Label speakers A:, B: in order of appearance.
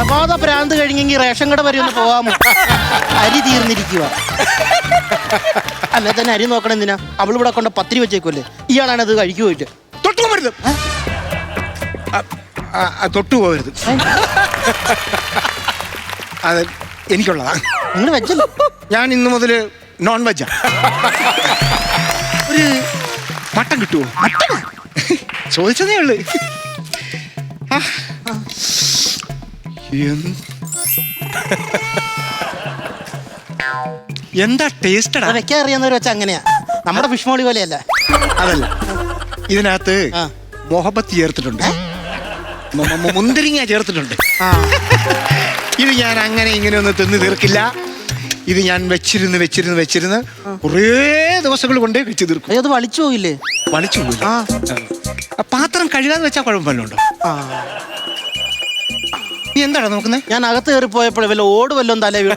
A: പ്രഭാത ഭ്രാന്ത് കഴിഞ്ഞെങ്കിൽ റേഷൻ കട വരെ ഒന്ന് പോകാമോ? അരി തീർന്നിരിക്കുക. അല്ലെ തന്നെ അരി നോക്കണം എന്തിനാ? അവളിവിടെ കൊണ്ട് പത്തിരി വെച്ചേക്കുമല്ലേ, ഇയാളാണ് അത് കഴിക്കുപോയിട്ട്.
B: തൊട്ടു പോകരുത്, തൊട്ടു പോകരുത്. അത് എനിക്കുള്ളതാ.
A: നിങ്ങൾ വെച്ചല്ലോ.
B: ഞാൻ ഇന്ന് മുതൽ നോൺ വെജാ. ഒരു മട്ടൻ കിട്ടുമോ? മട്ടൻ ചോദിച്ചതേ ഉള്ളു. എന്താ ടേസ്റ്റഡാ.
A: വെക്കാൻ അറിയാവുന്നവർ വെച്ചാൽ അങ്ങനെയാ. നമ്മുടെ ഫിഷ് മോളി പോലെയല്ല.
B: അതല്ല, ഇതിനകത്ത് മൊഹബത്ത് ചേർത്തിട്ടുണ്ട്, മുന്തിരിങ്ങ ചേർത്തിട്ടുണ്ട്. ഇത് ഞാൻ അങ്ങനെ ഇങ്ങനെ ഒന്നും തിന്ന് തീർക്കില്ല. ഇത് ഞാൻ വെച്ചിരുന്ന് കുറേ ദിവസങ്ങൾ കൊണ്ടേ വെച്ച് തീർക്കും.
A: അത് വളിച്ചു പോയില്ലേ?
B: വളിച്ചു പോയില്ല. പാത്രം കഴുകാതെ വെച്ചാൽ കുഴപ്പമല്ലുണ്ടോ? നീ എന്താണ് നോക്കുന്നത്?
A: ഞാൻ അകത്ത് കയറി പോയപ്പോഴേ വല്ല ഓട് വല്ലതും തലേ വീണു.